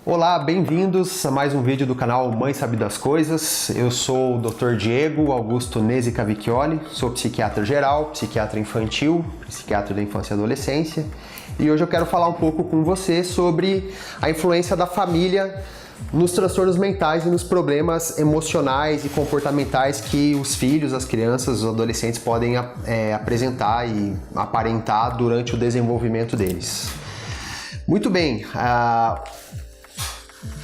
Olá, bem-vindos a mais um vídeo do canal Mãe Sabe das Coisas. Eu sou o Dr. Diego Augusto Nesi Cavicchioli, sou psiquiatra geral, psiquiatra infantil, psiquiatra da infância e adolescência. E hoje eu quero falar um pouco com você sobre a influência da família nos transtornos mentais e nos problemas emocionais e comportamentais que os filhos, as crianças, os adolescentes podem apresentar e aparentar durante o desenvolvimento deles. Muito bem,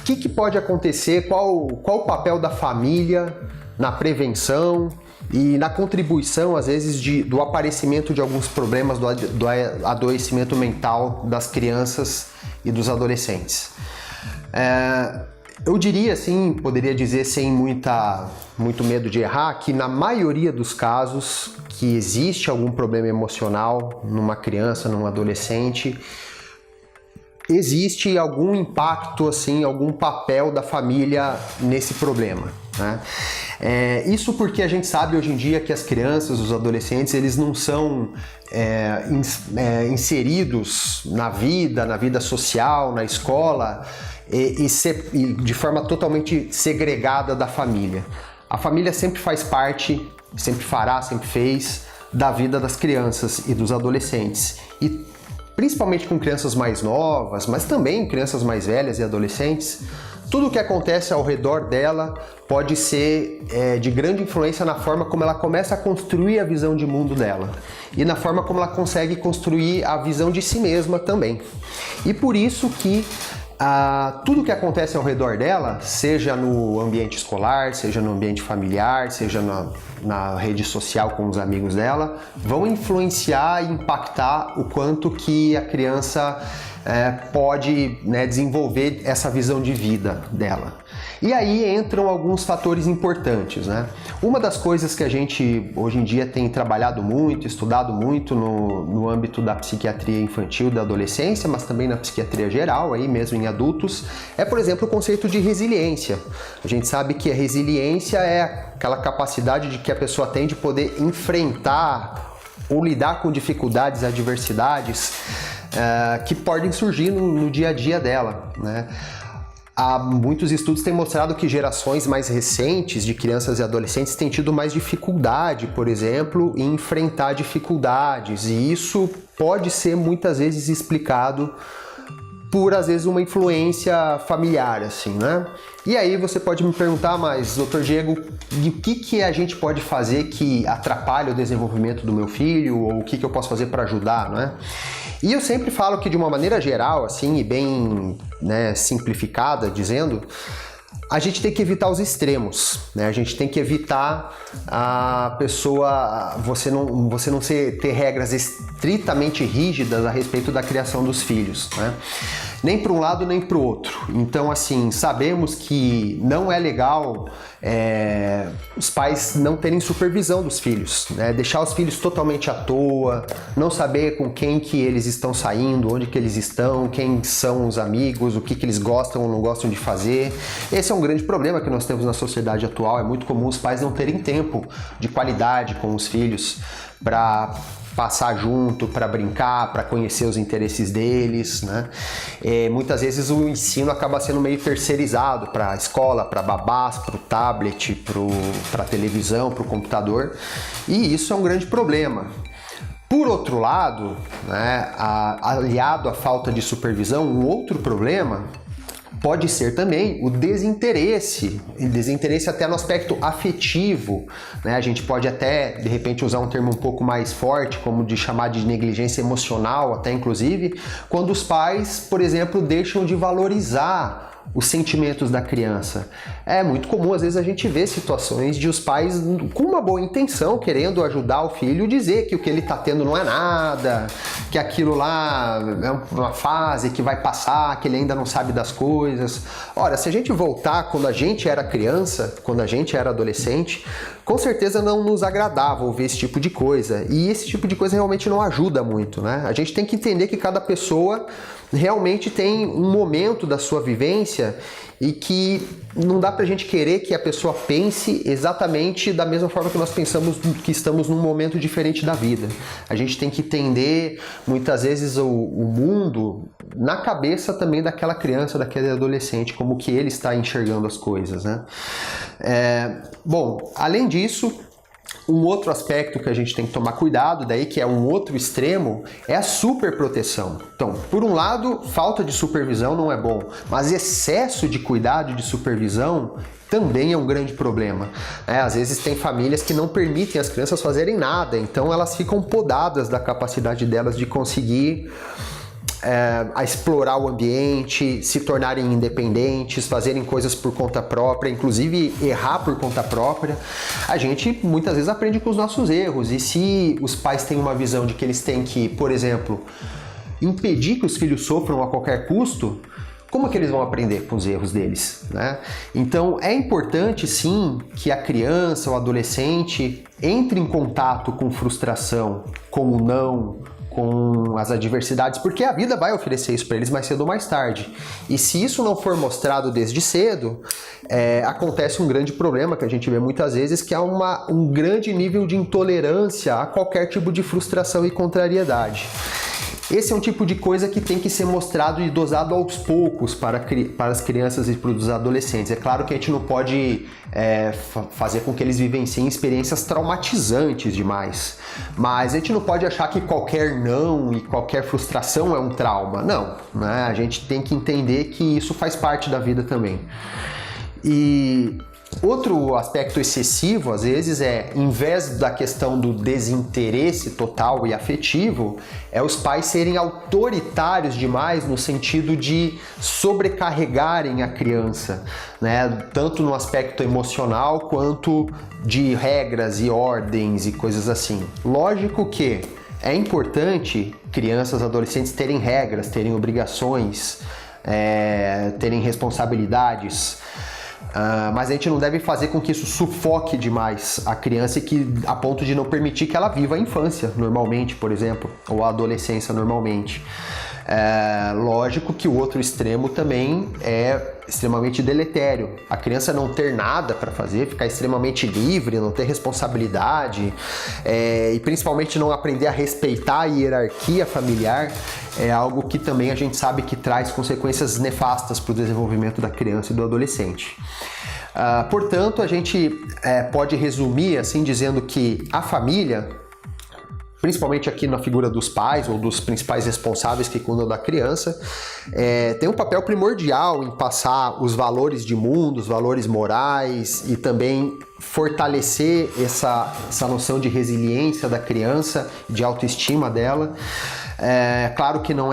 o que pode acontecer, qual o papel da família na prevenção e na contribuição, às vezes, do aparecimento de alguns problemas do adoecimento mental das crianças e dos adolescentes? Eu diria assim, poderia dizer sem muito medo de errar, que na maioria dos casos que existe algum problema emocional numa criança, num adolescente, existe algum impacto, assim, algum papel da família nesse problema, né? Isso porque a gente sabe hoje em dia que as crianças, os adolescentes, eles não são inseridos na vida social, na escola, e de forma totalmente segregada da família. A família sempre faz parte, sempre fará, sempre fez, da vida das crianças e dos adolescentes. E principalmente com crianças mais novas, mas também crianças mais velhas e adolescentes, tudo o que acontece ao redor dela pode ser de grande influência na forma como ela começa a construir a visão de mundo dela e na forma como ela consegue construir a visão de si mesma também. E por isso que tudo o que acontece ao redor dela, seja no ambiente escolar, seja no ambiente familiar, seja na rede social com os amigos dela, vão influenciar e impactar o quanto que a criança pode, né, desenvolver essa visão de vida dela. E aí entram alguns fatores importantes, né? Uma das coisas que a gente hoje em dia tem trabalhado muito, estudado muito no âmbito da psiquiatria infantil, da adolescência, mas também na psiquiatria geral, aí mesmo em adultos, é, por exemplo, o conceito de resiliência. A gente sabe que a resiliência é aquela capacidade de que a pessoa tem de poder enfrentar ou lidar com dificuldades, adversidades que podem surgir no dia a dia dela, né? Muitos estudos têm mostrado que gerações mais recentes de crianças e adolescentes têm tido mais dificuldade, por exemplo, em enfrentar dificuldades, e isso pode ser muitas vezes explicado por, às vezes, uma influência familiar, assim, né? E aí você pode me perguntar, mas, Dr. Diego, o que a gente pode fazer que atrapalha o desenvolvimento do meu filho, ou o que eu posso fazer para ajudar, não é? E eu sempre falo que, de uma maneira geral, assim, e bem, né, simplificada, dizendo, a gente tem que evitar os extremos, né? A gente tem que evitar a pessoa, você não ter regras estritamente rígidas a respeito da criação dos filhos, né? Nem para um lado nem para o outro. Então, assim, sabemos que não é legal os pais não terem supervisão dos filhos, né? Deixar os filhos totalmente à toa, não saber com quem que eles estão saindo, onde que eles estão, quem são os amigos, o que eles gostam ou não gostam de fazer. Esse é um grande problema que nós temos na sociedade atual. É muito comum os pais não terem tempo de qualidade com os filhos para passar junto, para brincar, para conhecer os interesses deles, né? Muitas vezes o ensino acaba sendo meio terceirizado para a escola, para babás, para o tablet, para a televisão, para o computador, e isso é um grande problema. Por outro lado, né, aliado à falta de supervisão, um outro problema pode ser também o desinteresse até no aspecto afetivo, né? A gente pode até, de repente, usar um termo um pouco mais forte, como de chamar de negligência emocional, até inclusive, quando os pais, por exemplo, deixam de valorizar os sentimentos da criança. É muito comum, às vezes, a gente ver situações de os pais, com uma boa intenção, querendo ajudar o filho, dizer que o que ele está tendo não é nada, que aquilo lá é uma fase que vai passar, que ele ainda não sabe das coisas. Ora, se a gente voltar quando a gente era criança, quando a gente era adolescente, com certeza não nos agradava ouvir esse tipo de coisa. E esse tipo de coisa realmente não ajuda muito, né? A gente tem que entender que cada pessoa realmente tem um momento da sua vivência e que não dá pra gente querer que a pessoa pense exatamente da mesma forma que nós pensamos que estamos num momento diferente da vida. A gente tem que entender, muitas vezes, o mundo na cabeça também daquela criança, daquele adolescente, como que ele está enxergando as coisas, né? Bom, além disso, um outro aspecto que a gente tem que tomar cuidado, daí que é um outro extremo, é a superproteção. Então, por um lado, falta de supervisão não é bom, mas excesso de cuidado e de supervisão também é um grande problema. Às vezes tem famílias que não permitem as crianças fazerem nada, então elas ficam podadas da capacidade delas de conseguir a explorar o ambiente, se tornarem independentes, fazerem coisas por conta própria, inclusive errar por conta própria. A gente muitas vezes aprende com os nossos erros, e se os pais têm uma visão de que eles têm que, por exemplo, impedir que os filhos sofram a qualquer custo, como é que eles vão aprender com os erros deles, né? Então é importante sim que a criança ou adolescente entre em contato com frustração, com o não, com as adversidades, porque a vida vai oferecer isso para eles mais cedo ou mais tarde. E se isso não for mostrado desde cedo, acontece um grande problema que a gente vê muitas vezes, que é um grande nível de intolerância a qualquer tipo de frustração e contrariedade. Esse é um tipo de coisa que tem que ser mostrado e dosado aos poucos para as crianças e para os adolescentes. É claro que a gente não pode fazer com que eles vivenciem experiências traumatizantes demais, mas a gente não pode achar que qualquer não e qualquer frustração é um trauma. Não, né? A gente tem que entender que isso faz parte da vida também. E outro aspecto excessivo, às vezes, em vez da questão do desinteresse total e afetivo, é os pais serem autoritários demais no sentido de sobrecarregarem a criança, né? Tanto no aspecto emocional quanto de regras e ordens e coisas assim. Lógico que é importante crianças, adolescentes terem regras, terem obrigações, terem responsabilidades, mas a gente não deve fazer com que isso sufoque demais a criança a ponto de não permitir que ela viva a infância normalmente, por exemplo, ou a adolescência normalmente. Lógico que o outro extremo também é extremamente deletério. A criança não ter nada para fazer, ficar extremamente livre, não ter responsabilidade, e principalmente não aprender a respeitar a hierarquia familiar, é algo que também a gente sabe que traz consequências nefastas para o desenvolvimento da criança e do adolescente. Portanto, a gente pode resumir assim dizendo que a família, principalmente aqui na figura dos pais ou dos principais responsáveis que cuidam da criança, tem um papel primordial em passar os valores de mundo, os valores morais, e também fortalecer essa noção de resiliência da criança, de autoestima dela. Claro que não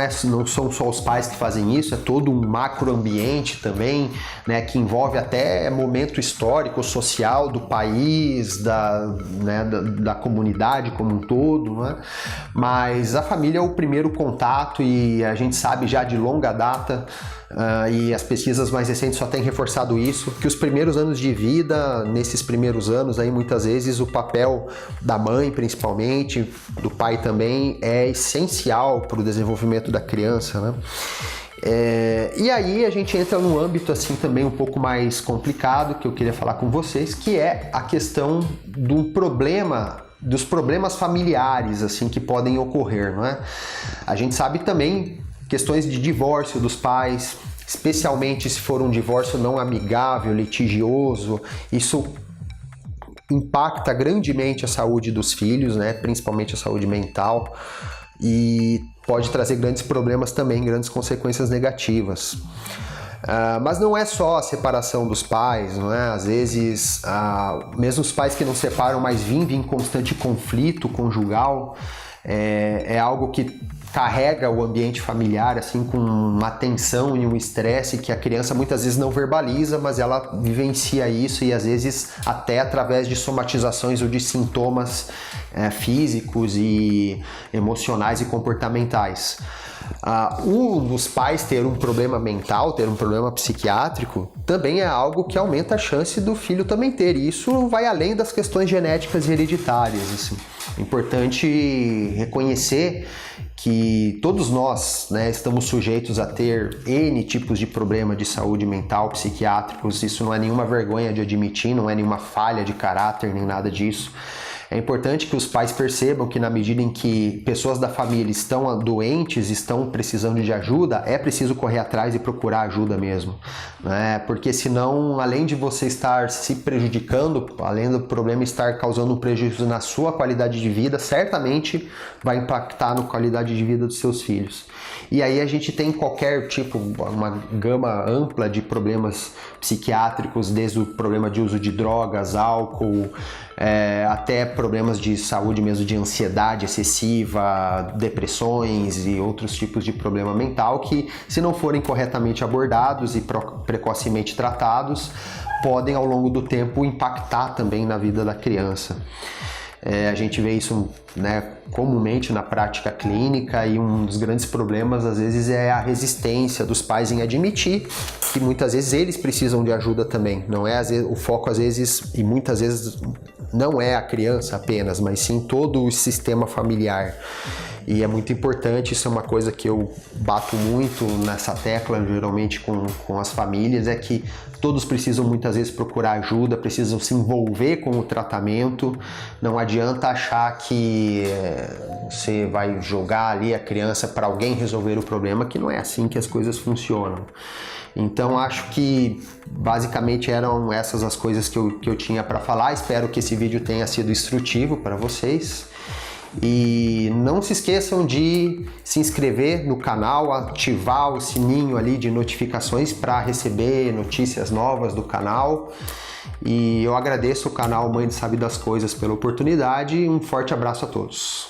são só os pais que fazem isso, é todo um macroambiente também, né, que envolve até momento histórico, social do país, da comunidade como um todo, né? Mas a família é o primeiro contato, e a gente sabe já de longa data, e as pesquisas mais recentes só têm reforçado isso, que os primeiros anos de vida, nesses primeiros anos aí, muitas vezes o papel da mãe principalmente, do pai também, é essencial para o desenvolvimento da criança, né? E aí a gente entra num âmbito assim também um pouco mais complicado que eu queria falar com vocês, que é a questão dos problemas familiares assim que podem ocorrer, não é? A gente sabe também questões de divórcio dos pais, especialmente se for um divórcio não amigável, litigioso. Isso impacta grandemente a saúde dos filhos, né? Principalmente a saúde mental, e pode trazer grandes problemas também, grandes consequências negativas. Mas não é só a separação dos pais, não é? Às vezes, mesmo os pais que não separam, mas vivem em constante conflito conjugal, é algo que carrega o ambiente familiar assim com uma tensão e um estresse que a criança muitas vezes não verbaliza, mas ela vivencia isso, e às vezes até através de somatizações ou de sintomas físicos e emocionais e comportamentais. Um dos pais ter um problema mental, ter um problema psiquiátrico, também é algo que aumenta a chance do filho também ter. E isso vai além das questões genéticas e hereditárias. Assim. É importante reconhecer que todos nós, né, estamos sujeitos a ter N tipos de problema de saúde mental, psiquiátricos. Isso não é nenhuma vergonha de admitir, não é nenhuma falha de caráter, nem nada disso. É importante que os pais percebam que na medida em que pessoas da família estão doentes, estão precisando de ajuda, é preciso correr atrás e procurar ajuda mesmo, né? Porque senão, além de você estar se prejudicando, além do problema estar causando um prejuízo na sua qualidade de vida, certamente vai impactar na qualidade de vida dos seus filhos. E aí a gente tem qualquer tipo, uma gama ampla de problemas psiquiátricos, desde o problema de uso de drogas, álcool, até problemas de saúde mesmo, de ansiedade excessiva, depressões e outros tipos de problema mental que, se não forem corretamente abordados e precocemente tratados, podem ao longo do tempo impactar também na vida da criança. A gente vê isso, né, comumente na prática clínica, e um dos grandes problemas às vezes é a resistência dos pais em admitir que muitas vezes eles precisam de ajuda também. Não é o foco às vezes, e muitas vezes não é a criança apenas, mas sim todo o sistema familiar. E é muito importante, isso é uma coisa que eu bato muito nessa tecla, geralmente com as famílias, é que todos precisam muitas vezes procurar ajuda, precisam se envolver com o tratamento. Não adianta achar que você vai jogar ali a criança para alguém resolver o problema, que não é assim que as coisas funcionam. Então acho que basicamente eram essas as coisas que eu tinha para falar. Espero que esse vídeo tenha sido instrutivo para vocês. E não se esqueçam de se inscrever no canal, ativar o sininho ali de notificações para receber notícias novas do canal. E eu agradeço o canal Mãe Sabe das Coisas pela oportunidade e um forte abraço a todos.